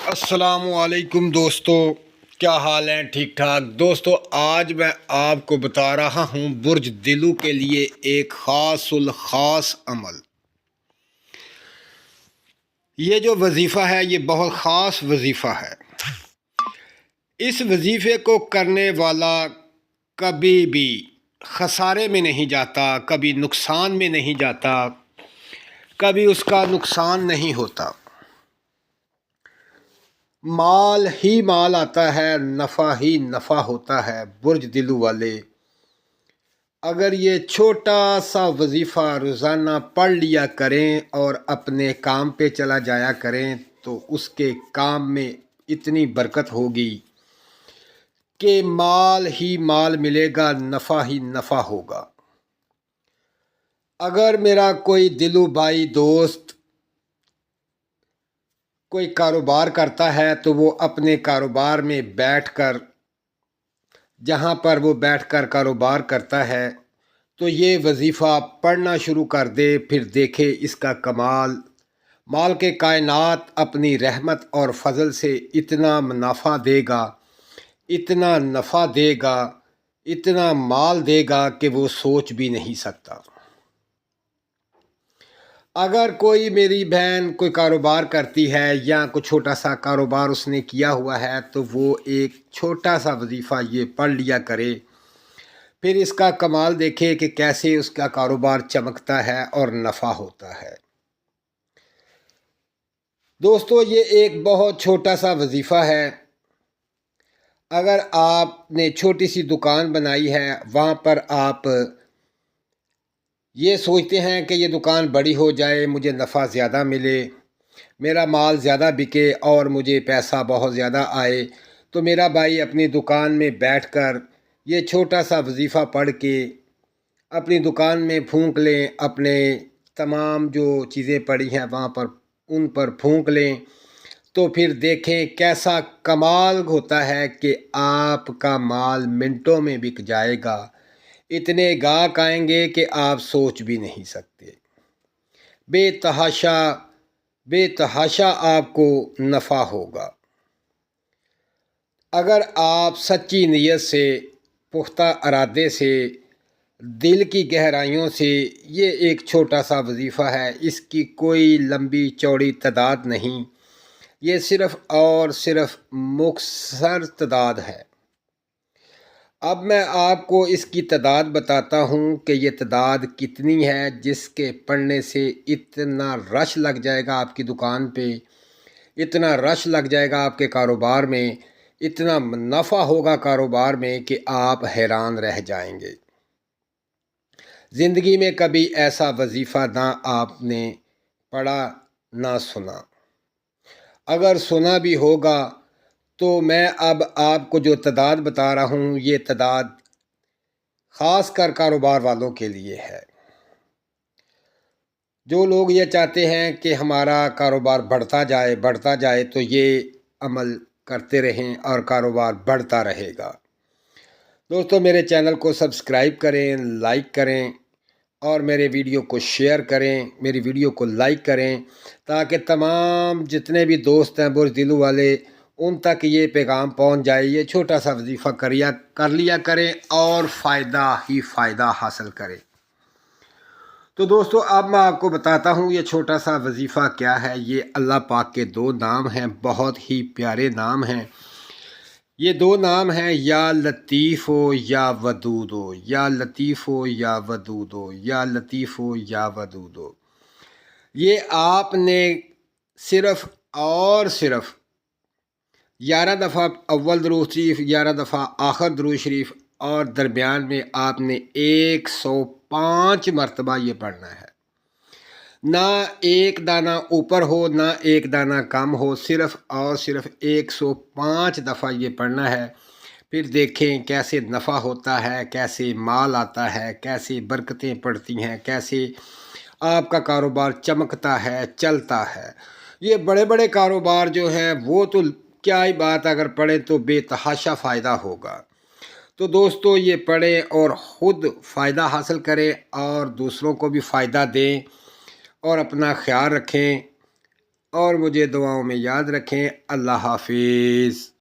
السلام علیکم دوستو، کیا حال ہیں؟ ٹھیک ٹھاک دوستو، آج میں آپ کو بتا رہا ہوں برج دلو کے لیے ایک خاص الخاص عمل۔ یہ جو وظیفہ ہے یہ بہت خاص وظیفہ ہے۔ اس وظیفے کو کرنے والا کبھی بھی خسارے میں نہیں جاتا، کبھی نقصان میں نہیں جاتا، کبھی اس کا نقصان نہیں ہوتا۔ مال ہی مال آتا ہے، نفع ہی نفع ہوتا ہے۔ برج دلو والے اگر یہ چھوٹا سا وظیفہ روزانہ پڑھ لیا کریں اور اپنے کام پہ چلا جایا کریں تو اس کے کام میں اتنی برکت ہوگی کہ مال ہی مال ملے گا، نفع ہی نفع ہوگا۔ اگر میرا کوئی دلو بھائی دوست کوئی کاروبار کرتا ہے تو وہ اپنے کاروبار میں بیٹھ کر، جہاں پر وہ بیٹھ کر کاروبار کرتا ہے، تو یہ وظیفہ پڑھنا شروع کر دے، پھر دیکھے اس کا کمال۔ مال کے کائنات اپنی رحمت اور فضل سے اتنا منافع دے گا، اتنا نفع دے گا، اتنا مال دے گا کہ وہ سوچ بھی نہیں سکتا۔ اگر کوئی میری بہن کوئی کاروبار کرتی ہے یا کوئی چھوٹا سا کاروبار اس نے کیا ہوا ہے تو وہ ایک چھوٹا سا وظیفہ یہ پڑھ لیا کرے، پھر اس کا کمال دیکھے کہ کیسے اس کا کاروبار چمکتا ہے اور نفع ہوتا ہے۔ دوستو، یہ ایک بہت چھوٹا سا وظیفہ ہے۔ اگر آپ نے چھوٹی سی دکان بنائی ہے، وہاں پر آپ یہ سوچتے ہیں کہ یہ دکان بڑی ہو جائے، مجھے نفع زیادہ ملے، میرا مال زیادہ بکے اور مجھے پیسہ بہت زیادہ آئے، تو میرا بھائی اپنی دکان میں بیٹھ کر یہ چھوٹا سا وظیفہ پڑھ کے اپنی دکان میں پھونک لیں، اپنے تمام جو چیزیں پڑی ہیں وہاں پر ان پر پھونک لیں، تو پھر دیکھیں کیسا کمال ہوتا ہے کہ آپ کا مال منٹوں میں بک جائے گا۔ اتنے گاہک آئیں گے کہ آپ سوچ بھی نہیں سکتے۔ بے تحاشا آپ کو نفع ہوگا۔ اگر آپ سچی نیت سے، پختہ ارادے سے، دل کی گہرائیوں سے، یہ ایک چھوٹا سا وظیفہ ہے، اس کی کوئی لمبی چوڑی تعداد نہیں، یہ صرف اور صرف مختصر تعداد ہے۔ اب میں آپ کو اس کی تعداد بتاتا ہوں کہ یہ تعداد کتنی ہے، جس کے پڑھنے سے اتنا رش لگ جائے گا آپ کی دکان پہ، اتنا رش لگ جائے گا آپ کے کاروبار میں، اتنا نفع ہوگا کاروبار میں کہ آپ حیران رہ جائیں گے۔ زندگی میں کبھی ایسا وظیفہ نہ آپ نے پڑھا نہ سنا، اگر سنا بھی ہوگا تو میں اب آپ کو جو تعداد بتا رہا ہوں یہ تعداد خاص کر کاروبار والوں کے لیے ہے۔ جو لوگ یہ چاہتے ہیں کہ ہمارا کاروبار بڑھتا جائے تو یہ عمل کرتے رہیں اور کاروبار بڑھتا رہے گا۔ دوستو، میرے چینل کو سبسکرائب کریں، لائک کریں اور میرے ویڈیو کو شیئر کریں، میری ویڈیو کو لائک کریں تاکہ تمام جتنے بھی دوست ہیں برج دلو والے ان تک یہ پیغام پہنچ جائے۔ یہ چھوٹا سا وظیفہ کر لیا کریں اور فائدہ ہی فائدہ حاصل کریں۔ تو دوستو، اب میں آپ کو بتاتا ہوں یہ چھوٹا سا وظیفہ کیا ہے۔ یہ اللہ پاک کے دو نام ہیں، بہت ہی پیارے نام ہیں۔ یہ دو نام ہیں، یا لطیف ہو یا ودود ہو، یا لطیف ہو یا ودود ہو، یا لطیف ہو یا ودود ہو۔ یہ آپ نے صرف اور صرف 11 دفعہ اول درود شریف، 11 دفعہ آخر درود شریف اور درمیان میں آپ نے 105 مرتبہ یہ پڑھنا ہے۔ نہ ایک دانہ اوپر ہو نہ ایک دانہ کم ہو، صرف اور صرف 105 دفعہ یہ پڑھنا ہے۔ پھر دیکھیں کیسے نفع ہوتا ہے، کیسے مال آتا ہے، کیسے برکتیں پڑتی ہیں، کیسے آپ کا کاروبار چمکتا ہے، چلتا ہے۔ یہ بڑے بڑے کاروبار جو ہیں وہ تو کیا ہی بات، اگر پڑھیں تو بے تحاشا فائدہ ہوگا۔ تو دوستو، یہ پڑھیں اور خود فائدہ حاصل کریں اور دوسروں کو بھی فائدہ دیں اور اپنا خیال رکھیں اور مجھے دعاؤں میں یاد رکھیں۔ اللہ حافظ۔